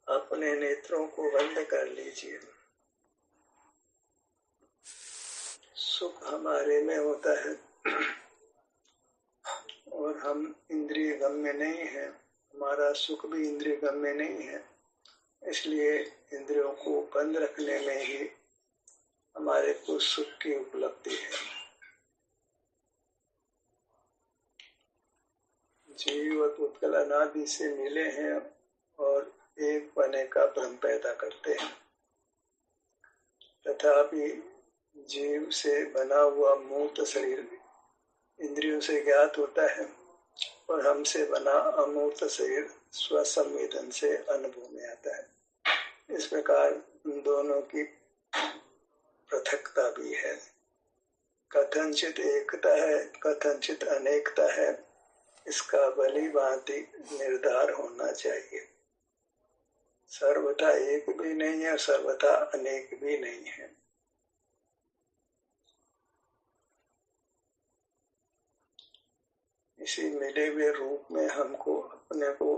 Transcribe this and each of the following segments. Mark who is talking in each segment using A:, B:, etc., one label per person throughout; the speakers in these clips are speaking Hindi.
A: अपने नेत्रों को बंद कर लीजिए। सुख हमारे में होता है और हम इंद्रिय गम्य नहीं है। हमारा सुख भी इंद्रिय गम्य नहीं है, इसलिए इंद्रियों को बंद रखने में ही हमारे को सुख की उपलब्धि है। जीव और उत्कल अनादि से मिले हैं और एक पने का भ्रम पैदा करते हैं। तथापि जीव से बना हुआ मूर्त शरीर इंद्रियों से ज्ञात होता है और हमसे बना अमूर्त शरीर स्वसंवेदन से अनुभव में आता है। इस प्रकार दोनों की पृथकता भी है। कथनचित एकता है, कथनचित अनेकता है। इसका भली भांति निर्धार होना चाहिए। सर्वथा एक भी नहीं है, सर्वथा अनेक भी नहीं है। इसी मिले हुए रूप में हमको अपने को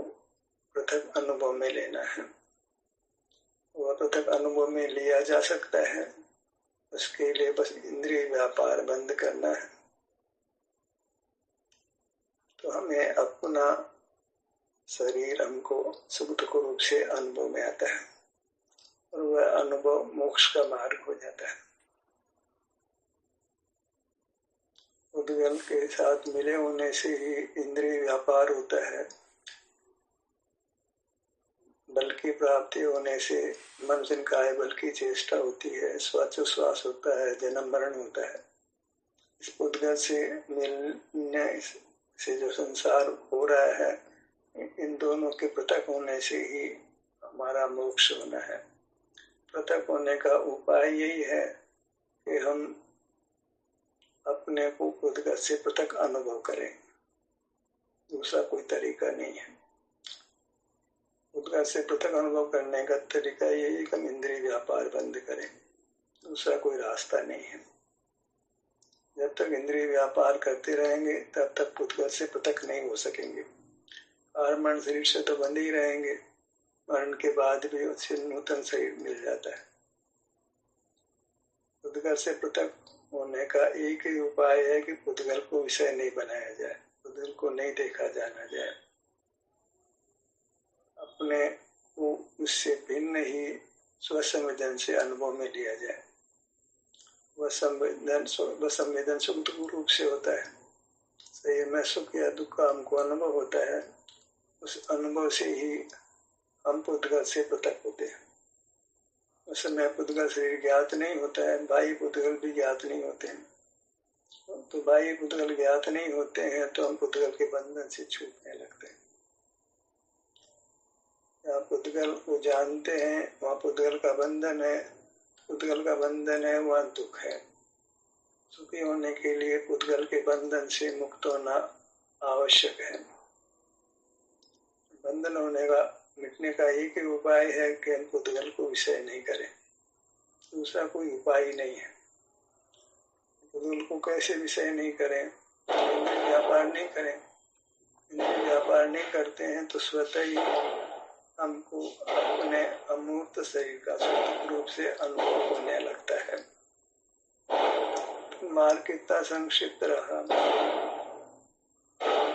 A: पृथक अनुभव में लेना है। वह पृथक अनुभव में लिया जा सकता है, उसके लिए बस इंद्रिय व्यापार बंद करना है। तो हमें अपना शरीर हमको सुख दुख रूप से अनुभव में आता है और वह अनुभव मोक्ष का मार्ग हो जाता है। उद्गल के साथ मिले होने से ही इंद्रिय व्यापार होता है। बल की प्राप्ति होने से मन चिन्काय बल की चेष्टा होती है, श्वासोच्छ्वास होता है, जन्म मरण होता है। इस उद्गल से मिलने से जो संसार हो रहा है, इन दोनों के पृथक होने से ही हमारा मोक्ष होना है। पृथक होने का उपाय यही है कि हम अपने को उद्गल से पृथक अनुभव करें। दूसरा कोई तरीका नहीं है। उद्गल से पृथक अनुभव करने का तरीका यही है कि हम इंद्रिय व्यापार बंद करें। दूसरा कोई रास्ता नहीं है। जब तक इंद्रिय व्यापार करते रहेंगे तब तक उद्गल से पृथक नहीं हो सकेंगे। मरण शरीर से तो बंद ही रहेंगे। मरण के बाद भी उससे नूतन शरीर मिल जाता है। उद्गल से पृथक होने का एक ही उपाय है कि उद्गल को विषय नहीं बनाया जाए, उद्गल को नहीं देखा जाना जाए। अपने को उससे भिन्न ही स्वसंवेदन से अनुभव में लिया जाए। वह संवेदन सुख दुख रूप से होता है। शरीर में सुख या दुख का हमको अनुभव होता है, उस अनुभव से ही हम उद्गल से पृथक होते हैं। उस समय उद्गल शरीर ज्ञात नहीं होता है, बाह्य उद्गल भी ज्ञात नहीं होते हैं। तो बाह्य उद्गल ज्ञात नहीं होते हैं तो हम उद्गल के बंधन से छूटने लगते हैं। आप उद्गल को जानते हैं, वहाँ उद्गल का बंधन है। उद्गल का बंधन है, वहाँ दुख है। सुखी होने के लिए उद्गल के बंधन से मुक्त होना आवश्यक है। बंधन होने का मिटने का एक ही उपाय है कि हम उद्गल को विषय नहीं करें। दूसरा कोई उपाय नहीं है। उद्गल को कैसे विषय नहीं करें? इंद्रिय व्यापार नहीं करें। इंद्रिय व्यापार नहीं करते हैं तो स्वतः ही हमको अपने अमूर्त शरीर का सुख रूप से अनुभव होने लगता है। मार्ग कितना संक्षिप्त रहा,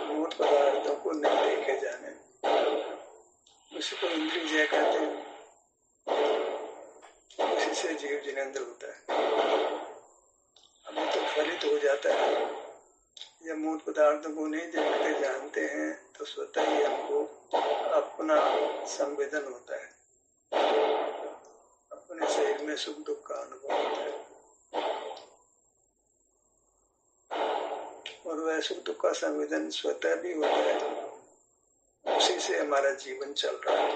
A: मूर्त पदार्थों को नहीं देखे जाने, उसी को इंद्रिय कहते हैं। उसी से जीव जिनेंद्र होता है। अभी तो फलित हो जाता है। जब मूर्त पदार्थों को नहीं देखते जानते हैं तो स्वतः ही हमको अपना संवेदन होता है, अपने शरीर में सुख दुख का अनुभव होता है और वह सुख दुख का संवेदन स्वतः भी होता है। उसी से हमारा जीवन चल रहा है,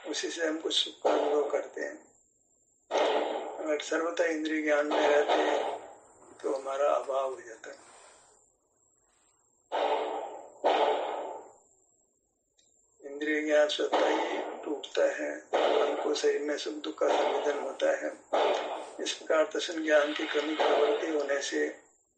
A: उसी से हम कुछ सुख का अनुभव करते हैं। अगर सर्वथा इंद्रिय ज्ञान में रहते हैं तो हमारा अभाव हो जाता है। इंद्रिय ज्ञान स्वतः ही टूटता है, हमको शरीर में सुख दुख का संवेदन होता है। इस प्रकार दर्शन ज्ञान की क्रमिक प्रवृत्ति होने से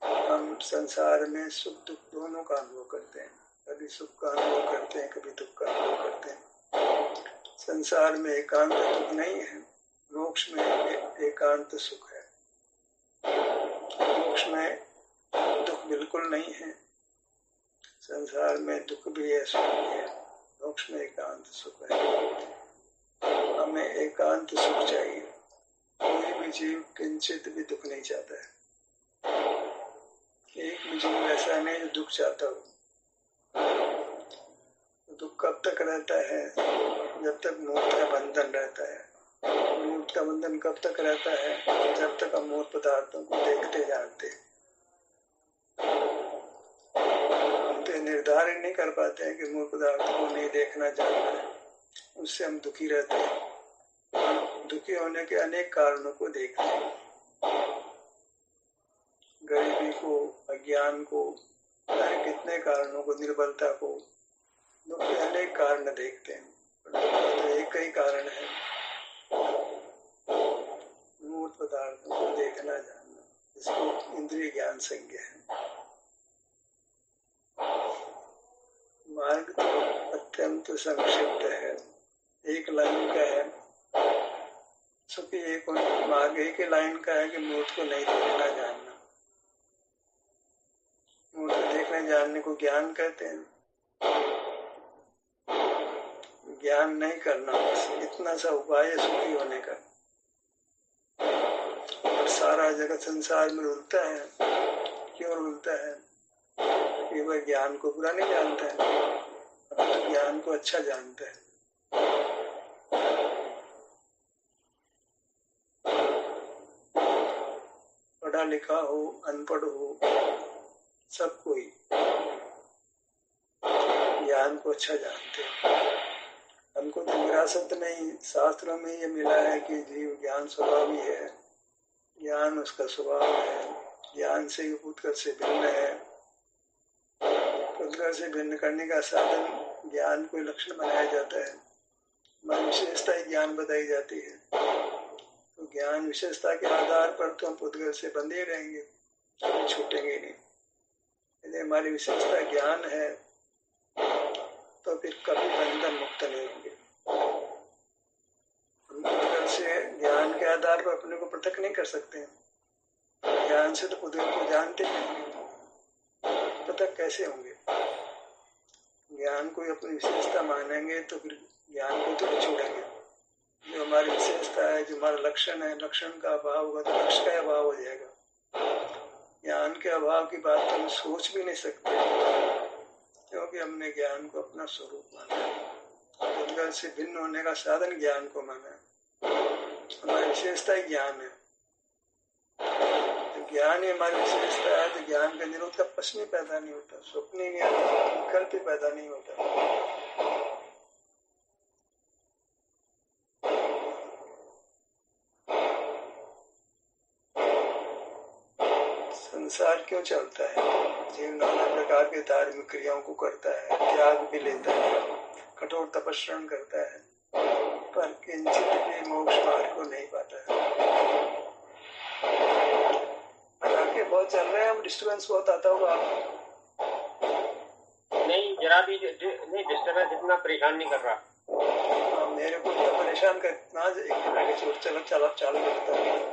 A: हम संसार में सुख दुख दोनों का अनुभव करते हैं। कभी सुख का अनुभव करते हैं, कभी दुख का अनुभव करते हैं। संसार में एकांत दुख नहीं है, मोक्ष में एकांत सुख है। मोक्ष में दुख बिल्कुल नहीं है, संसार में दुख भी है सुख भी है, मोक्ष में एकांत सुख है। हमें एकांत सुख चाहिए। कोई भी जीव किंचित भी दुख नहीं चाहता है। एक भी जीव ऐसा नहीं जो दुख चाहता हो। दुख कब तक रहता है? जब तक मोह का बंधन रहता है। मोह का बंधन कब तक रहता है? जब तक हम मूर्त पदार्थों को देखते जानते। हम तो निर्धारित नहीं कर पाते हैं कि मूर्त पदार्थों को नहीं देखना जानना है, उससे हम दुखी रहते हैं। हम दुखी होने के अनेक कारणों को देखते हैं, गरीबी को, अज्ञान को, कितने कारणों को, निर्बलता को, दुख के अनेक कारण देखते हैं। तो एक ही कारण है, मूर्त पदार्थों को देखना जानना, जिसको इंद्रिय ज्ञान संज्ञा है। मार्ग तो अत्यंत संक्षिप्त है, एक लाइन का है। सुखी एक मार्ग एक लाइन का है कि मूर्त को नहीं देखना जानना। मूर्त को देखने जानने को ज्ञान कहते हैं। ज्ञान नहीं करना, बस इतना सा उपाय है सुखी होने का। और सारा जगत संसार में रुलता है। क्यों रुलता है? कि वह ज्ञान को बुरा नहीं जानता है, तो ज्ञान को अच्छा जानता है। पढ़ा लिखा हो, अनपढ़ हो, सब कोई ज्ञान को अच्छा जानते हैं। हमको तो विरासत नहीं, शास्त्रों में ये मिला है कि जीव ज्ञान स्वभाव ही है, ज्ञान उसका स्वभाव है। ज्ञान से ही उत्कर्ष से भिन्न है। उत्कर्ष से भिन्न करने का साधन ज्ञान को लक्षण बनाया जाता है, मन विशेषता ही ज्ञान बताई जाती है। तो ज्ञान विशेषता के आधार पर तो हम उत्कर्ष से बंधे रहेंगे, कभी छूटेंगे नहीं। यदि हमारी विशेषता ज्ञान है तो फिर कभी बंधन मुक्त नहीं होंगे। हम पुद्गल से ज्ञान के आधार पर अपने को पृथक नहीं कर सकते हैं। ज्ञान से तो पुद्गल को जानते नहीं, पृथक कैसे होंगे? ज्ञान को अपनी विशेषता मानेंगे तो फिर ज्ञान को तो छोड़ेंगे। जो हमारी विशेषता है, जो हमारा लक्षण है, लक्षण का अभाव होगा तो लक्ष्य का अभाव हो जाएगा। ज्ञान के अभाव की बात तो हम सोच भी नहीं सकते, क्योंकि हमने ज्ञान को अपना स्वरूप माना है। पुद्गल से भिन्न होने का साधन ज्ञान को माना है। हमारी विशेषता ही ज्ञान है। तो ज्ञान ही हमारी विशेषता है, तो ज्ञान का निरोध का प्रश्न ही पैदा नहीं होता, स्वप्न ही नहीं आता, विकल्प ही पैदा नहीं होता। संसार क्यों चलता है? जीव नाना प्रकार के धार्मिक क्रियाओं को करता है, त्याग भी लेता है, कठोर तपस्रण करता है, पर किंचित भी मोक्ष मार्ग को नहीं पाता है। पटाखे बहुत चल रहे हैं, अब डिस्टर्बेंस बहुत आता होगा आपको?
B: नहीं, जरा भी नहीं, डिस्टर्बेंस इतना परेशान नहीं कर रहा।
A: मेरे को इतना परेशान करना, एक मिनट छोड़, चलो चलो चालू करता हूँ।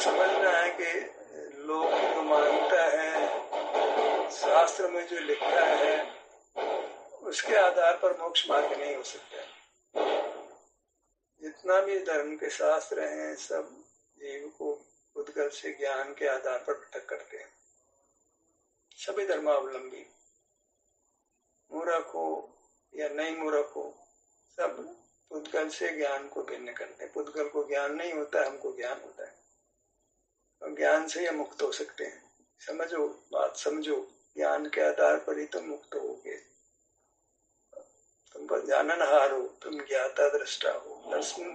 A: समझना है कि लोग जो मानता है, शास्त्र में जो लिखा है, उसके आधार पर मोक्ष मार्ग नहीं हो सकता। जितना भी धर्म के शास्त्र हैं, सब जीव को पुद्गल से ज्ञान के आधार पर पृथक करते हैं। सभी धर्मावलंबी, मूर्ख हो या नहीं मूर्ख हो, सब पुद्गल से ज्ञान को भिन्न करते हैं। पुद्गल को ज्ञान नहीं होता, हमको ज्ञान होता है। ज्ञान से ही मुक्त हो सकते हैं। समझो, बात समझो, ज्ञान के आधार पर ही तुम मुक्त होगे। तुम पर जाननहार हो, तुम ज्ञाता दृष्टा हो।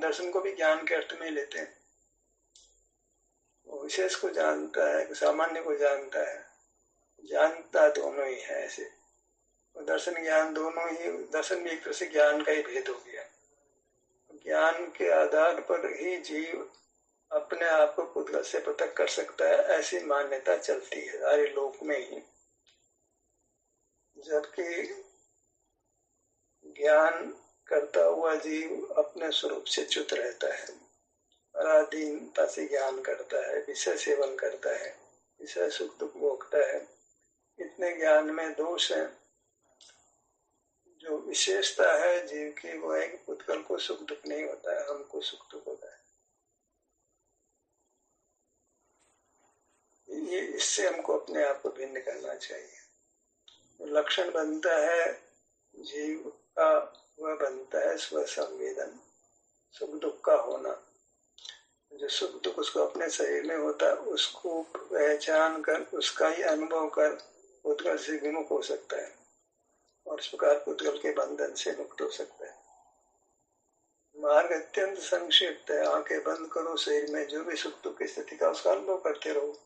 A: दर्शन को भी ज्ञान के अर्थ में लेते हैं। वो विशेष को जानता है, सामान्य को जानता है, जानता दोनों ही है। ऐसे दर्शन ज्ञान दोनों ही, दर्शन भी एक तरह से ज्ञान का ही भेद हो गया। ज्ञान के आधार पर ही जीव अपने आप को पुद्गल से पृथक कर सकता है, ऐसी मान्यता चलती है सारे लोक में ही। जबकि ज्ञान करता हुआ जीव अपने स्वरूप से च्युत रहता है, पराधीनता से ज्ञान करता है, विषय सेवन करता है, विषय सुख दुख भोगता है। इतने ज्ञान में दोष है। जो विशेषता है जीव की वो है कि पुद्गल को सुख दुख नहीं होता है, हमको सुख दुख होता है। ये इससे हमको अपने आप को भिन्न करना चाहिए। लक्षण बनता है जीव का, वह बनता है स्व संवेदन, सुख दुख का होना। जो सुख दुख उसको अपने शरीर में होता है, उसको पहचान कर उसका ही अनुभव कर पुद्गल से विमुख हो सकता है और इस प्रकार पुद्गल के बंधन से मुक्त हो सकता है। मार्ग अत्यंत संक्षिप्त है। आंखें बंद करो, शरीर में जो भी सुख दुख की स्थिति का उसका अनुभव करते रहो।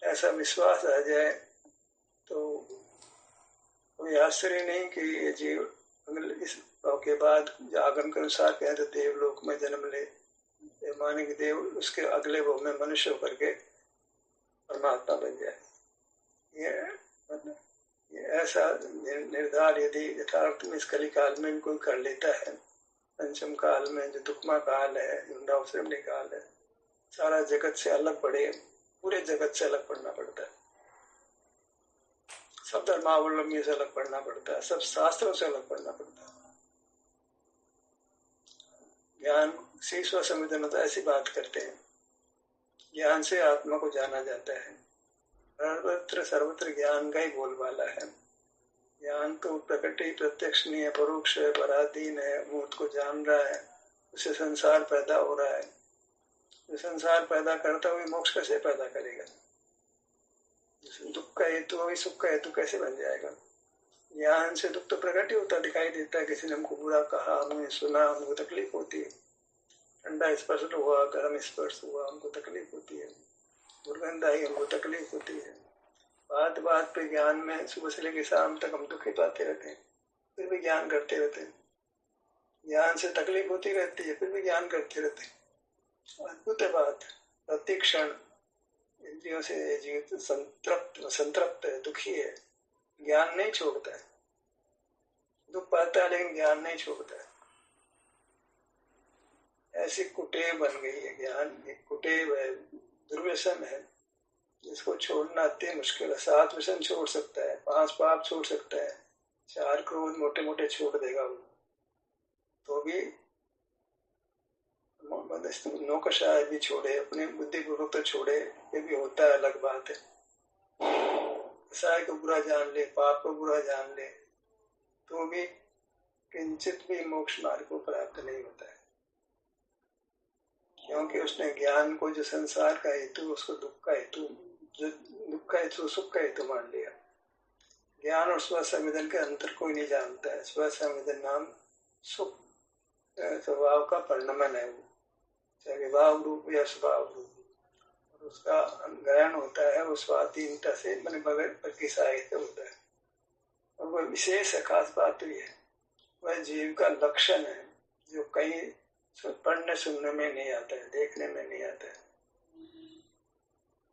A: ऐसा विश्वास आ जाए तो कोई आश्चर्य नहीं कि ये जीव इस के बाद आगम के अनुसार कहें तो देवलोक में जन्म ले, माने कि देव उसके अगले भव में मनुष्य होकर के परमात्मा बन जाए। ये ऐसा निर्धार यदि यथार्थ में इस कली काल में भी कोई कर लेता है, पंचम काल में जो दुखमा काल है, युंडावश्रमणी काल है, सारा जगत से अलग पड़े, पूरे जगत से अलग पड़ना पड़ता है, सब धर्मावलंबी से अलग पड़ना पड़ता है, सब शास्त्रों से अलग पड़ना पड़ता है। ज्ञान से स्व संवेदन होता है, ऐसी बात करते हैं। ज्ञान से आत्मा को जाना जाता है। सर्वत्र ज्ञान का ही बोलबाला है। ज्ञान तो प्रकट ही प्रत्यक्ष नहीं है, परोक्ष है, पराधीन है, मूर्त को जान रहा है, उससे संसार पैदा हो रहा है। जो संसार पैदा करता हुआ मोक्ष कैसे पैदा करेगा? दुख का हेतु वही सुख का हेतु कैसे बन जाएगा? ज्ञान से दुख तो प्रकट ही होता दिखाई देता है। किसी ने हमको बुरा कहा, हमने सुना, हमको तकलीफ होती है। ठंडा स्पर्श हुआ, गर्म स्पर्श हुआ, हमको तकलीफ होती है। दुर्गंध आई, हमको तकलीफ होती है। बात बात पे ज्ञान में सुबह से लेकर शाम तक हम दुखी पाते रहते हैं, फिर भी ज्ञान करते रहते हैं। ज्ञान से तकलीफ होती रहती है, फिर भी ज्ञान करते रहते हैं। अद्भुत बात। प्रति क्षण इंद्रियों से जीवित संतृप्त है, दुखी है, ज्ञान नहीं छोड़ता है। दुख पाता है लेकिन ज्ञान नहीं छोड़ता है। ऐसी कुटेव बन गई है ज्ञान, एक कुटेव है, दुर्व्यसन है, जिसको छोड़ना अति मुश्किल है। 7 व्यसन छोड़ सकता है, 5 पाप छोड़ सकता है, 4 क्रोध मोटे मोटे छोड़ देगा वो, तो भी नौकशाय भी छोड़े, अपने बुद्धिपूर्वक तो छोड़े, ये भी होता है, अलग बात है। कसाय को बुरा जान ले, पाप को बुरा जान ले, तो भी किंचित भी मोक्ष मार्ग को प्राप्त नहीं होता है, क्योंकि उसने ज्ञान को जो संसार का हेतु, उसको दुख का हेतु, जो दुख का हेतु सुख का हेतु मान लिया। ज्ञान और स्व संवेदन के अंतर कोई नहीं जानता है। स्व संवेदन नाम सुख स्वभाव का परिणमन है, वो चाहे विभाव रूप या स्वभाव रूप, और उसका ग्रहण होता है वो स्वाधीनता से, मन बगैर की सहायता होता है। और वह विशेष खास बात हुई है, वह जीव का लक्षण है, जो कहीं पढ़ने सुनने में नहीं आता है, देखने में नहीं आता है।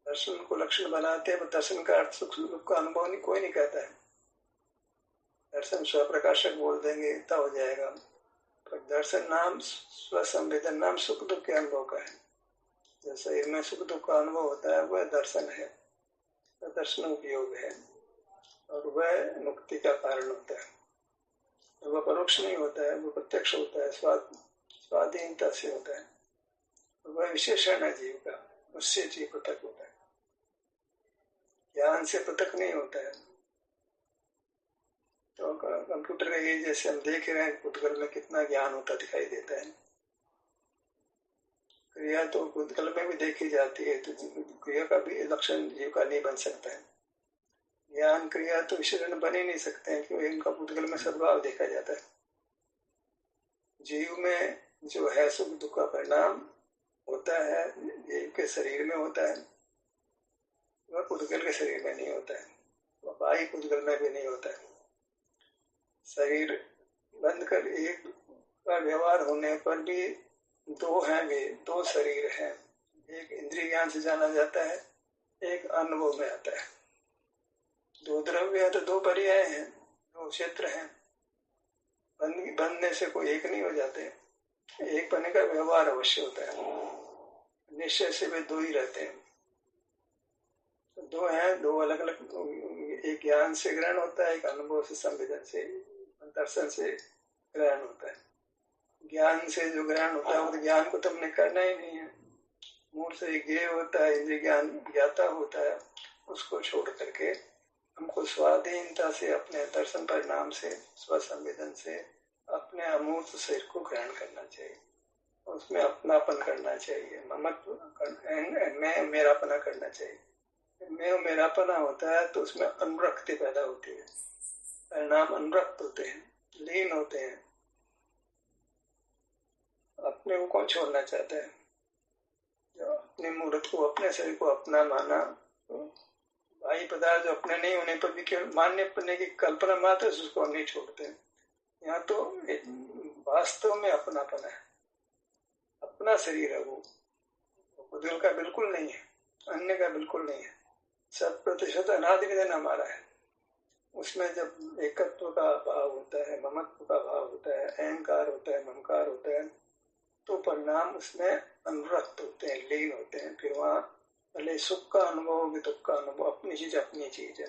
A: दर्शन को लक्षण बनाते हैं, दर्शन का अर्थ सुख दुख का अनुभव नहीं, कोई नहीं कहता है। दर्शन स्वप्रकाशक बोल देंगे इतना हो जाएगा, पर दर्शन नाम, स्व संवेदन नाम सुख दुख के अनुभव का है। जो शरीर में सुख दुख का अनुभव होता है वह दर्शन है, वह दर्शन उपयोग है, और वह मुक्ति का कारण होता है। वह परोक्ष नहीं होता है, वह प्रत्यक्ष होता है, स्वाधीनता से होता है। वह विशेषण है जीव का, उससे जीव पृथक होता है, ज्ञान से पृथक नहीं होता है। तो कंप्यूटर का ये जैसे हम देख रहे हैं, पुद्गल में कितना ज्ञान होता दिखाई देता है। क्रिया तो पुद्गल में भी देखी जाती है, तो क्रिया का भी लक्षण जीव का नहीं बन सकता है। ज्ञान क्रिया तो विशेषण बन ही नहीं सकते हैं, क्योंकि इनका पुद्गल में सद्भाव देखा जाता है। जीव में जो है सुख दुख का परिणाम होता है, जीव के शरीर में होता है, वह पुद्गल के शरीर में नहीं होता है, वह बाह्य पुद्गल में भी नहीं होता है। शरीर बंद कर एक का व्यवहार होने पर भी दो हैं, वे दो शरीर हैं, एक इंद्रिय ज्ञान से जाना जाता है, एक अनुभव में आता है। दो द्रव्य है तो दो पर्याय हैं, दो क्षेत्र हैं। बनने से कोई एक नहीं हो जाते, एक बनने का व्यवहार अवश्य होता है। निश्चय से वे दो ही रहते हैं। दो हैं, दो अलग अलग, एक ज्ञान से ग्रहण होता है, एक अनुभव से, संवेदन से, दर्शन से ग्रहण होता है। ज्ञान से जो ग्रहण होता है वो तो ज्ञान को तो हमने करना ही नहीं है। मूल से ज्ञेय होता है, इंद्रिय ज्ञान ज्ञाता होता है, उसको छोड़ करके हमको स्वाधीनता से अपने दर्शन परिणाम से, स्वसंवेदन से अपने अमूर्त शरीर को ग्रहण करना चाहिए, उसमें अपनापन करना चाहिए, ममत्व मैं मेरापना करना चाहिए। मैं मेरापना होता है तो उसमें अनुरक्ति पैदा होती है, परिणाम अनुरक्त होते हैं, लीन होते हैं। अपने को कौन छोड़ना चाहता है? जो अपने मूर्त को, अपने शरीर को अपना माना, तो बाह्य पदार्थ जो अपने नहीं होने पर भी केवल मान्य अपने की कल्पना मात्र से उसको हम नहीं छोड़ते हैं। यहाँ तो वास्तव में अपनापन है, अपना शरीर है वो दिल का बिल्कुल नहीं है, अन्य का बिल्कुल नहीं है, 100% अनादि विधन हमारा है। उसमें जब एकत्व का भाव होता है, ममत्व का भाव होता है, अहंकार होता है, ममकार होता है, तो परिणाम उसमें अनुरक्त होते हैं, लीन होते हैं। फिर वहाँ भले सुख का अनुभव हो, दुख का अनुभव, अपनी चीज अपनी चीज है।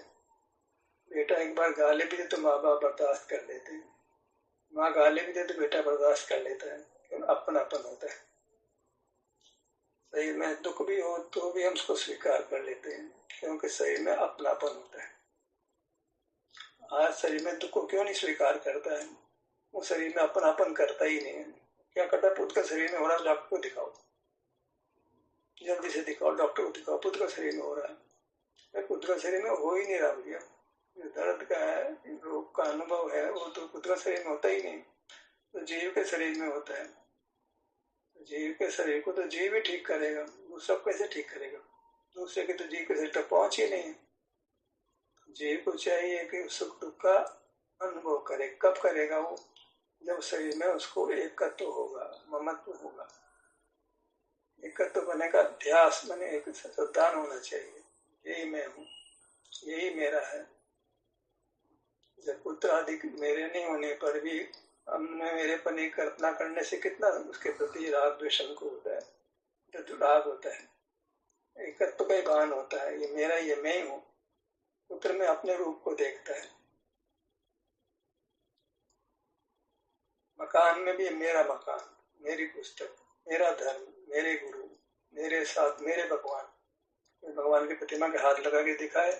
A: बेटा एक बार गाली भी दे तो माँ बाप बर्दाश्त कर लेते हैं, माँ गाली भी दे तो बेटा बर्दाश्त कर लेता है, क्योंकि अपनापन होता है। शरीर में दुख भी हो तो भी हम उसको स्वीकार कर लेते हैं, क्योंकि शरीर में अपनापन होता है। आज शरीर में दुख को क्यों नहीं स्वीकार करता है? वो शरीर में अपनापन करता ही नहीं है। क्या करता है? पुत्र का शरीर में हो रहा है, डॉक्टर को दिखाओ, जल्दी से दिखाओ, डॉक्टर को दिखाओ, पुत्र का शरीर में हो रहा है। पुत्र का शरीर में हो ही नहीं रहा भैया। जो दर्द का है, रोग का अनुभव है, वो तो पुत्र का शरीर में होता ही नहीं, तो जीव के शरीर में होता है। जीव के शरीर को तो जीव ही ठीक करेगा, दूसरा कैसे ठीक करेगा? दूसरे के तो जीव के शरीर तक पहुंच ही नहीं। जीव को चाहिए कि सुख दुख का अनुभव करे। कब करेगा वो? जब शरीर में उसको एकत्व होगा, ममत्व होगा। एकत्व बने का अध्यास बने, एक श्रद्धान होना चाहिए, यही मैं हूँ, यही मेरा है। जब पुत्र आदि मेरे नहीं होने पर भी हमने मेरे पर एक कल्पना करने से कितना उसके प्रति राग द्वेष को होता है, जो राग होता है। एकत्व का ही भान होता है, ये मेरा, ये मैं ही हूँ। पुत्र में अपने रूप को देखता है। मकान में भी मेरा मकान, मेरी पुस्तक, मेरा धर्म, मेरे गुरु, मेरे साथ, मेरे भगवान। भगवान की प्रतिमा के हाथ लगा के दिखाए,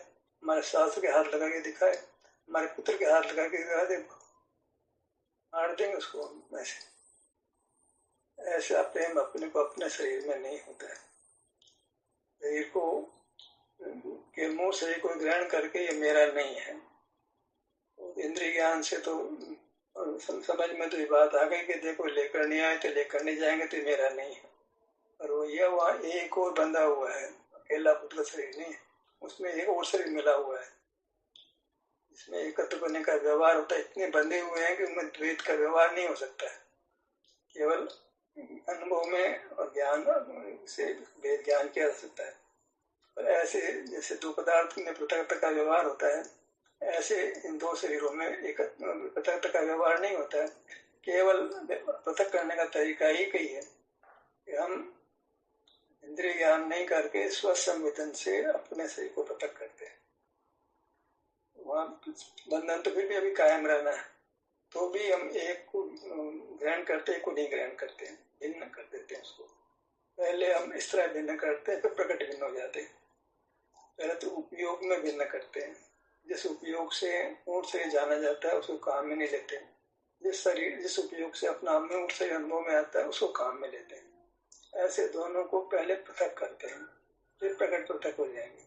A: हमारे सासू के हाथ लगा के दिखाए, हमारे पुत्र के हाथ लगा के दिखा दे, मार देंगे उसको। ऐसा प्रेम अपने को अपने शरीर में नहीं होता है। शरीर को के मूल शरीर को ग्रहण करके ये मेरा नहीं है। इंद्रिय ज्ञान से तो समझ में तो ये बात आ गई कि देखो लेकर नहीं आए तो लेकर नहीं जाएंगे तो मेरा नहीं है। और वो ये वहाँ एक और बंधा हुआ है, अकेला पुत्र शरीर नहीं है, उसमें एक और शरीर मिला हुआ है, इसमें एकत्र बनने का व्यवहार होता है। इतने बंधे हुए हैं कि उनमें द्वैत का व्यवहार नहीं हो सकता है। केवल अनुभव में और ज्ञान से वेद ज्ञान किया जा सकता है। और ऐसे जैसे दो पदार्थ में पृथक का व्यवहार होता है, ऐसे इन दो शरीरों में एक पृथक का व्यवहार नहीं होता है। केवल पृथक करने का तरीका ही कही है कि हम इंद्रिय ज्ञान नहीं करके स्वसंवेदन से अपने शरीर को पृथक करते हैं। वहाँ बंधन तो फिर भी अभी कायम रहना है, तो भी हम एक को ग्रहण करते, एक को नहीं ग्रहण करते हैं, भिन्न कर देते हैं उसको। पहले हम इस तरह भिन्न करते हैं, फिर प्रकट भिन्न हो जाते हैं। पहले तो उपयोग में भिन्न करते हैं, जिस उपयोग से मूल से जाना जाता है उसको काम में नहीं लेते। जिस उपयोग से अपना मूल से अनुभव में आता है उसको काम में लेते हैं। ऐसे दोनों को पहले पृथक करते हैं, फिर प्रकट पृथक हो जाएंगे।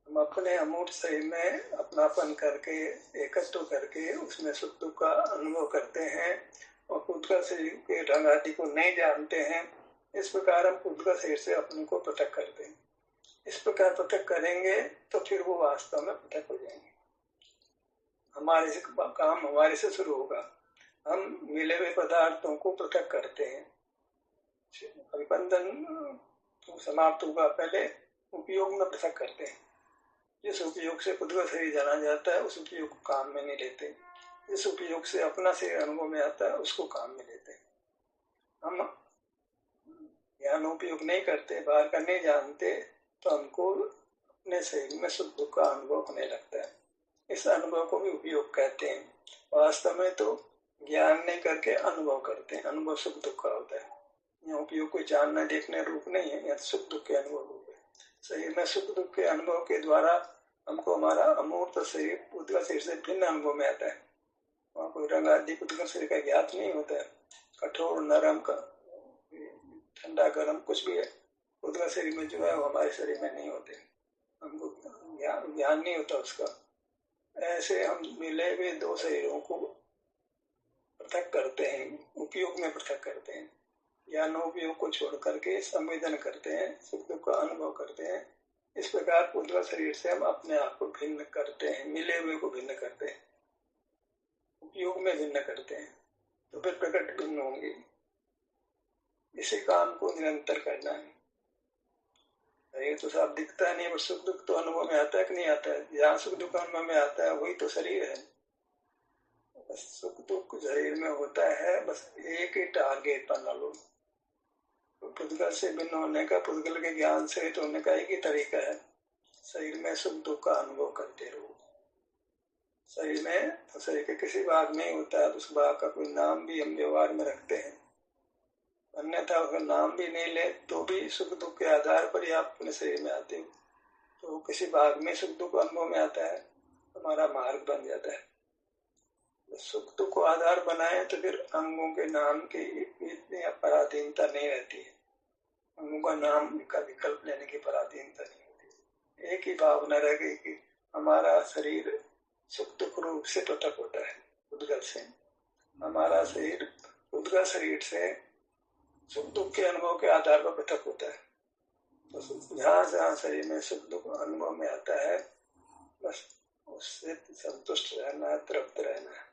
A: हम अपने अमूर्त शरीर में अपनापन करके, एकत्व करके उसमें सुख दुख का अनुभव करते हैं और खुद का शरीर के ढंग आदि को नहीं जानते हैं। इस प्रकार हम खुद का शरीर से अपने को पृथक करते हैं। इस प्रकार पृथक करेंगे तो फिर वो वास्तव में पृथक हो जाएंगे। हमारे से काम हमारे से शुरू होगा। हम मिले हुए पदार्थों को पृथक करते हैं। अभिबंधन तो समाप्त हुआ। पहले उपयोग में पृथक करते हैं। जिस उपयोग से पुद्गल शरीर जाना जाता है उस उपयोग को काम में नहीं लेते। जिस उपयोग से अपना शरीर अनुभव में आता है उसको काम में लेते हैं। हम ज्ञान उपयोग नहीं करते, बाहर का नहीं जानते, तो हमको अपने शरीर में सुख दुख का अनुभव होने लगता है। इस अनुभव को भी उपयोग कहते हैं। वास्तव में तो ज्ञान नहीं करके अनुभव करते हैं। अनुभव सुख दुख का होता है। यहाँ उपयोग कोई जानना देखने रूप नहीं है, यहाँ सुख दुख के अनुभव रूप है। शरीर में सुख दुख के अनुभव के द्वारा हमको हमारा अमूर्त शरीर पुद्गल शरीर से भिन्न अनुभव में आता है। वहाँ कोई रंग आदि पुद्गल शरीर का ज्ञात नहीं होता है। कठोर नरम का ठंडा गर्म कुछ भी है पुद्गल शरीर में जो है वो हमारे शरीर में नहीं होते। हमको ज्ञान नहीं होता उसका। ऐसे हम मिले हुए दो शरीरों को पृथक करते हैं, उपयोग में पृथक करते हैं। ज्ञान उपयोग को छोड़ करके संवेदन करते हैं, सुख दुख का अनुभव करते हैं। इस प्रकार पुद्गल शरीर से हम अपने आप को भिन्न करते हैं, मिले हुए को भिन्न करते हैं, उपयोग में भिन्न करते हैं, तो फिर प्रकट भिन्न होंगे। इसी काम को निरंतर करना है। ये तो साफ दिखता नहीं, पर सुख दुख तो अनुभव में आता है कि नहीं आता है? जहाँ सुख दुख अनुभव में आता है वही तो शरीर है। बस सुख दुख शरीर में होता है, बस एक ही टारगेट बना लो। तो पुद्गल से भिन्न होने का, पुद्गल के ज्ञान से तो होने का एक ही तरीका है, शरीर में सुख दुख का अनुभव करते रहो। शरीर में तो शरीर के किसी भाग में होता है तो उस भाग का कोई नाम भी हम व्यवहार में रखते हैं, अन्यथा अगर नाम भी नहीं ले तो भी सुख दुख के आधार पर ही आप अपने शरीर में आते हो। तो किसी भाग में सुख दुख अनुभव में आता है, हमारा मार्ग बन जाता है। सुख दुख को आधार बनाए तो फिर अंगों के नाम की इतनी पराधीनता नहीं रहती है। अंगों का नाम का विकल्प लेने की पराधीनता नहीं होती। एक ही भावना रह गई कि हमारा शरीर सुख दुख रूप से पृथक होता है पुद्गल से। हमारा शरीर पुद्गल शरीर से सुख दुख के अनुभव के आधार पर पृथक होता है। तो जहाँ जहाँ शरीर में सुख दुख अनुभव में आता है बस उससे संतुष्ट रहना है, तृप्त रहना है।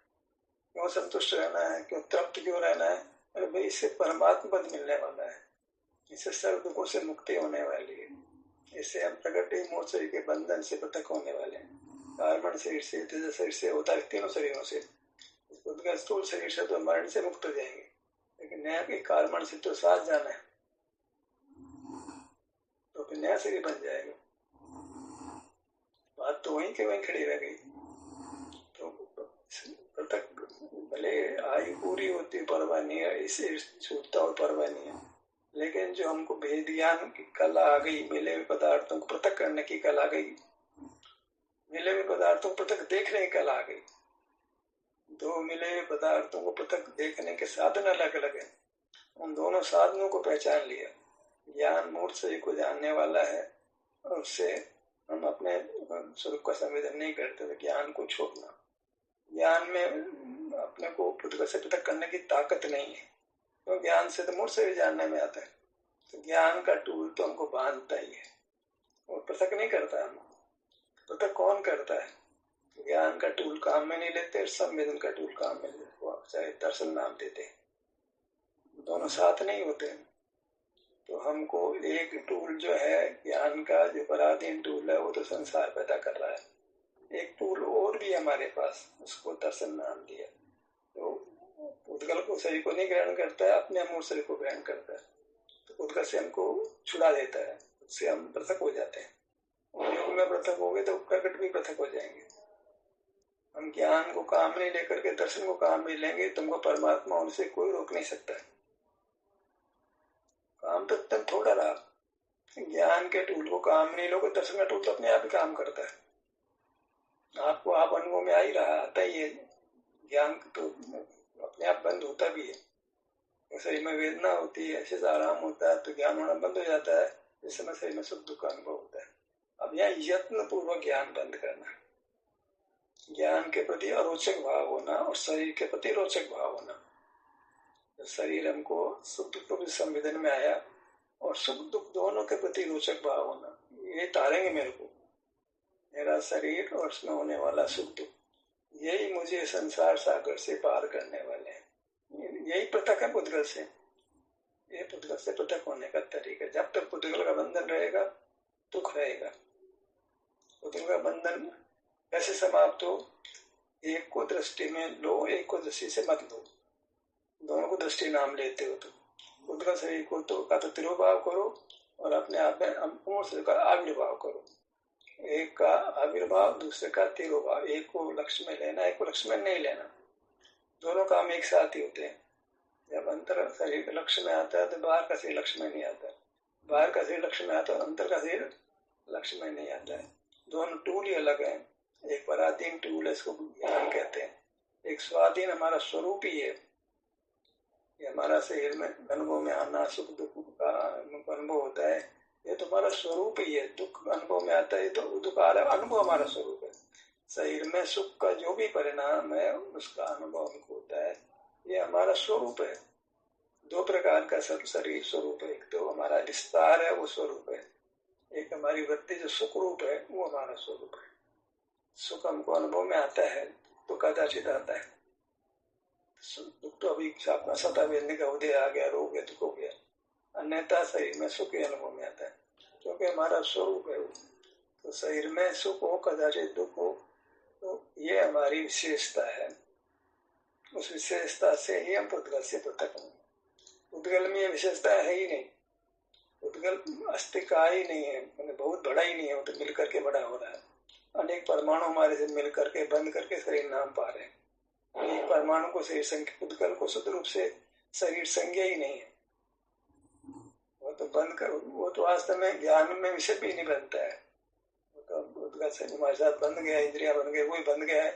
A: क्यों संतुष्ट रहना है, क्यों तृप्त क्यों रहना है? अरे भाई इससे परमात्मा पद मिलने वाला है, इससे सर्व दुखों से मुक्ति होने वाली है, इससे हम प्रकृति मोह शरीर के बंधन से पृथक होने वाले हैं। कार्बन शरीर से, तेज शरीर से होता है, तीनों शरीरों से। स्थूल शरीर से तो मरण से मुक्त हो जाएंगे, लेकिन नया के कार्बन से तो साथ जाना है, तो फिर नया शरीर बन जाएगा। बात तो वहीं के वहीं खड़ी रह गई। तो पृथक भले आयु पूरी होती परवाह नहीं है, इससे छूटता और परवाह नहीं है, लेकिन जो हमको भेद ज्ञान की कला आ गई, मिले हुए पदार्थों को पृथक करने की कला आ गई, मिले हुए पदार्थों को पृथक देखने की कला आ गई। दो मिले हुए पदार्थों को पृथक देखने के साधन अलग अलग है, उन दोनों साधनों को पहचान लिया। ज्ञान मूर्त शरीर को जानने वाला है और उससे हम अपने स्वरूप का संवेदन नहीं करते, तो ज्ञान को छोड़ना। ज्ञान में अपने को पुद्गल से पृथक करने की ताकत नहीं है, तो ज्ञान से तो मूर्त शरीर जानने में आता है। तो ज्ञान का टूल तो हमको बांधता ही है और पृथक नहीं करता। हम पृथक कौन करता है? ज्ञान का टूल काम में नहीं लेते, संवेदन का टूल काम में लेते, चाहे दर्शन नाम देते, दोनों साथ नहीं होते। तो हमको एक टूल जो है ज्ञान का, जो पराधीन टूल है, वो तो संसार पैदा कर रहा है। एक टूल और भी हमारे पास, उसको दर्शन नाम दिया। तो पुद्गल को शरीर को नहीं ग्रहण करता है, अपने अमूर्त शरीर को ग्रहण करता है। तो पुद्गल से हमको छुड़ा देता है, उससे हम पृथक हो जाते हैं। योग में पृथक हो गए तो प्रकट भी पृथक हो जाएंगे। हम ज्ञान को काम नहीं लेकर के दर्शन को काम में लेंगे, तुमको परमात्मा उनसे कोई रोक नहीं सकता है। काम तो तक थोड़ा रहा, ज्ञान के टूल को काम नहीं लोगे, दर्शन का टूल तो अपने आप ही काम करता है। आपको आप अनुभव में आ ही रहा, आता ही है। ज्ञान तो अपने आप बंद होता भी है। शरीर में वेदना होती है, ऐसे आराम होता है तो ज्ञान होना बंद हो जाता है। इस समय शरीर में सुख दुख का अनुभव होता है। अब यहाँ यत्न पूर्वक ज्ञान बंद करना, ज्ञान के प्रति अरोचक भाव होना और शरीर के प्रति रोचक भाव होना। शरीर हमको सुख दुख को भी संवेदन में आया और सुख दुख दोनों के प्रति रोचक भाव होना, ये तारेंगे मेरे को, मेरा शरीर और उसमें होने वाला सुख दुख, यही मुझे संसार सागर से पार करने वाले हैं। यही पृथक है पुद्गल से। ये पुद्गल से पृथक होने का तरीका। जब तक पुद्गल का बंधन रहेगा दुख रहेगा। पुद्गल का बंधन कैसे समाप्त हो? एक को दृष्टि में लो, एक को दृष्टि से मत लो, दोनों को दृष्टि नाम लेते हो तो पुद्गल शरीर को तो का तो तिरोभाव करो और अपने आप में अमूर्त शरीर का आविर्भाव करो। एक का आविर्भाव, दूसरे का तिरोभाव। एक को लक्ष्य में लेना, एक को लक्ष्य में नहीं लेना, दोनों काम एक साथ ही होते हैं। जब अंतर शरीर लक्ष्य में आता है तो बाहर का शरीर लक्ष्य में नहीं आता, बाहर का शरीर लक्ष्य में आता है, अंतर का शरीर लक्ष्य में नहीं आता है। दोनों टूल ही अलग है। एक पराधीन टूल है, इसको ज्ञान कहते हैं। एक स्वाधीन हमारा स्वरूप ही है। ये हमारा शरीर में अनुभव में आना, सुख दुख का अनुभव होता है, ये तो हमारा स्वरूप ही है। दुख अनुभव में आता है तो दुख आ रहा है, अनुभव हमारा स्वरूप है। शरीर में सुख का जो भी परिणाम है उसका अनुभव हमको होता है, ये हमारा स्वरूप है। दो प्रकार का शरीर स्वरूप है, एक तो हमारा विस्तार है वो स्वरूप है, एक हमारी वृत्ति जो सुख रूप है वो हमारा स्वरूप है। सुख हमको अनुभव में आता है तो कदाचित आता है, दुख तो अभी अपना सता वेदने का उदय आ गया, रोग है, दुख हो गया, अन्यथा शरीर में सुख अनुभव में आता है क्योंकि हमारा स्वरूप है वो। तो शरीर में सुख हो कदाचित दुख हो, तो ये हमारी विशेषता है। उस विशेषता से ही हम पुद्गल से पृथक होंगे। पुद्गल में ये विशेषता है ही नहीं, पुद्गल अस्तित्व का ही नहीं है, मैंने बहुत बड़ा ही नहीं है, वो तो मिलकर के बड़ा हो रहा है। अनेक परमाणु हमारे से मिल करके बंद करके शरीर नाम पा रहे हैं। एक परमाणु को शरीर संज्ञा, पुद्गल को शुद्ध रूप से शरीर संज्ञा ही नहीं है, वो तो बंद कर, वो तो वास्तव में ज्ञान में विषय भी नहीं बनता है। वो तो पुद्गल से हमारे साथ बंध गया, इंद्रिया बन गए, वही बंध गया है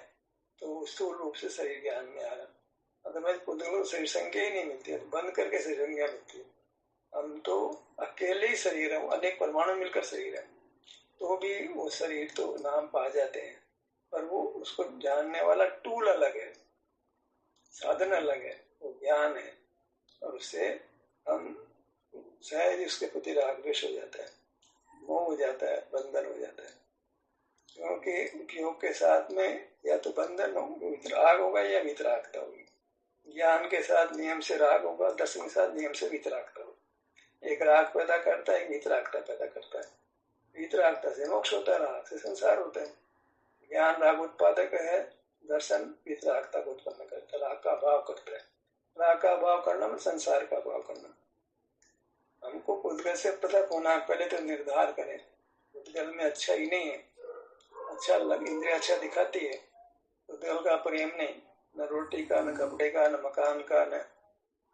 A: तो स्थूल रूप से शरीर ज्ञान में आ रहा। अदरवाइज पुद्गल को शरीर संज्ञा ही नहीं मिलती है, बंद करके शरीर संज्ञा मिलती है। हम तो अकेले ही शरीर है, अनेक परमाणु मिलकर शरीर है, तो भी वो शरीर तो नाम पा जाते हैं, पर वो उसको जानने वाला टूल अलग है, साधन अलग है, वो ज्ञान है। और उससे हम शायद उसके प्रति राग द्वेष हो जाता है, मोह हो जाता है, बंधन हो जाता है। क्योंकि उपयोग के साथ में या तो बंधन हो, राग होगा या वितरागता होगी। ज्ञान के साथ नियम से राग होगा, दर्शन के साथ नियम से वितरागता होगा। एक राग पैदा करता है, एक वितरागता पैदा करता है। वितरागता से मोक्ष होता है, राग से संसार होता है। ज्ञान राग उत्पादक है, दर्शन वितरागता को उत्पन्न करता है, राग का अभाव करता है। राग का अभाव करना मतलब संसार का अभाव करना। हमको पुद्गल से पृथक होना, पहले तो निर्धार करें पुद्गल में अच्छा ही नहीं है, अच्छा इंद्रिया अच्छा दिखाती है, पुद्गल का प्रेम नहीं, न रोटी का, न कपड़े का, न मकान का, न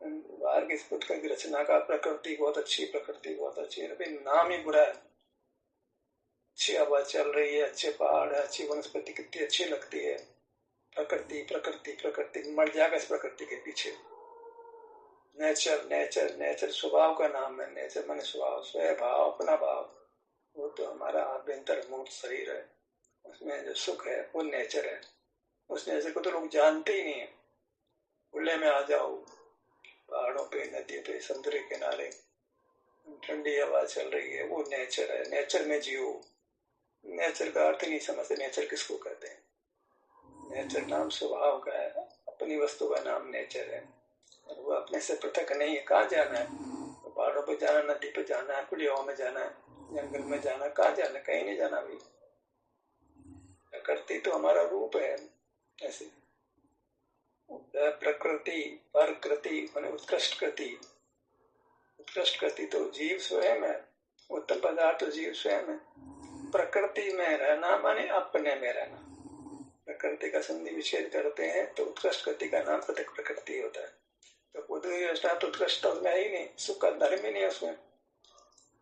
A: बाहर की पुद्गल की रचना का। प्रकृति बहुत अच्छी, प्रकृति बहुत अच्छी है, लेकिन नाम ही बुरा है। अच्छी हवा चल रही है, अच्छे पहाड़ है, अच्छी वनस्पति कितनी अच्छी लगती है, प्रकृति प्रकृति प्रकृति, मर जाएगा इस प्रकृति के पीछे। नेचर नेचर नेचर स्वभाव का नाम है, नेचर माने स्वभाव, स्वभाव, अपना भाव, वो तो हमारा आभ्यंतर मूर्त शरीर है, उसमें जो सुख है वो नेचर है। उस नेचर को तो लोग जानते ही नहीं है। खुले में आ जाओ, पहाड़ों पे, नदी पे, समुद्र के किनारे, ठंडी हवा चल रही है, वो नेचर है, नेचर में जियो। नेचर का अर्थ नहीं समझते, नेचर किसको कहते हैं? नेचर नाम स्वभाव का है, अपनी वस्तु का नाम नेचर है, और वो अपने से पृथक नहीं है। कहाँ जाना है? तो पहाड़ों पे जाना, नदी पे जाना है, खुली हवा में जाना है, जंगल में जाना, कहाँ जाना? कहीं नहीं जाना भी। प्रकृति तो हमारा रूप है। ऐसे प्रकृति, परकृति माने उत्कृष्ट कृति। उत्कृष्ट कृति तो जीव स्वयं है, उत्तम पदार्थ तो जीव स्वयं है। प्रकृति में रहना माने अपने में रहना। प्रकृति का संधि विच्छेद करते हैं तो उत्कृष्ट कृति का नाम पृथक प्रकृति होता है। तो तो उत्कृष्ट उसमें है ही नहीं, सुख का धर्म ही नहीं है उसमें।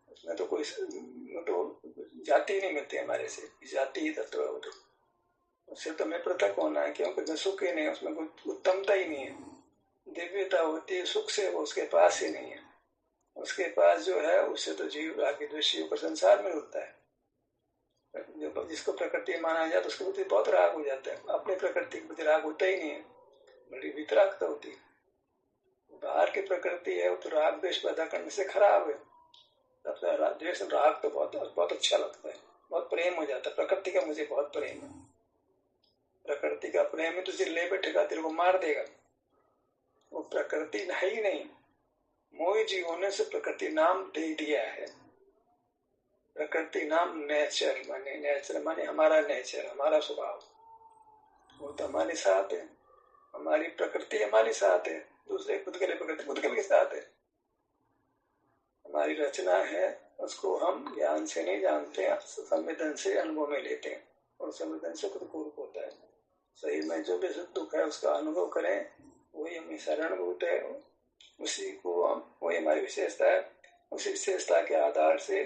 A: उसमें तो कोई तो जाति नहीं मिलती हमारे से, जाति ही तत्व है वो तो। उससे तो हमें पृथक होना है, क्योंकि सुख ही नहीं, उसमें कोई उत्तमता ही नहीं है। दिव्यता होती है सुख से, वो उसके पास ही नहीं है। उसके पास जो है उससे तो जीव राग द्वेष ऊपर संसार में होता है। जो जिसको प्रकृति माना जाता है उसके प्रति बहुत राग हो जाता है, अपने प्रकृति के प्रति राग होता ही नहीं है, बड़ी वितरागता होती है। बाहर की प्रकृति है वो तो राग द्वेष पैदा करने से खराब है। द्वेष राग तो बहुत अच्छा लगता है, बहुत प्रेम हो जाता है। प्रकृति का मुझे बहुत प्रेम है, प्रकृति का प्रेम है, तुझे ले बैठेगा, तेरे को मार देगा। वो प्रकृति है ही नहीं, मोही जीव होने से प्रकृति नाम दे दिया है। प्रकृति नाम नेचर माने हमारा नेचर, हमारा स्वभाव, वो तो हमारे साथ है। हमारी प्रकृति हमारे साथ है, दूसरे खुद के लिए प्रकृति खुद के साथ है। हमारी रचना है, उसको हम ज्ञान से नहीं जानते, संवेदन से अनुभव में लेते हैं, और संवेदन से खुद को रूप होता है। शरीर में जो भी सुख दुख है उसका अनुभव करें, वही हमें शरणभूत है, उसी को हम, वही हमारी विशेषता है। उसी विशेषता के आधार से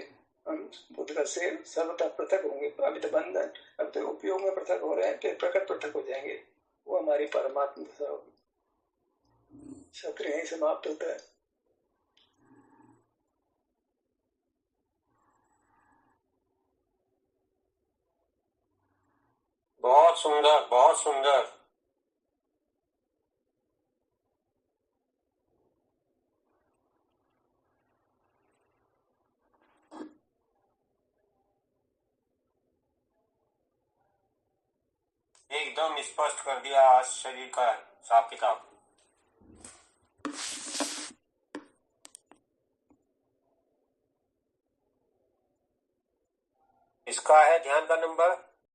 A: हम बुद्ध से सर्वथा पृथक होंगे। अभी तो बंधन, अब तो उपयोग में पृथक हो रहे हैं, फिर प्रकट पृथक हो जाएंगे। वो हमारी परमात्मा दशा होगी। सत्र यही समाप्त होता है।
B: बहुत सुंदर, बहुत सुंदर। एकदम स्पष्ट कर दिया आज शरीर का हिसाब किताब। इसका है ध्यान का नंबर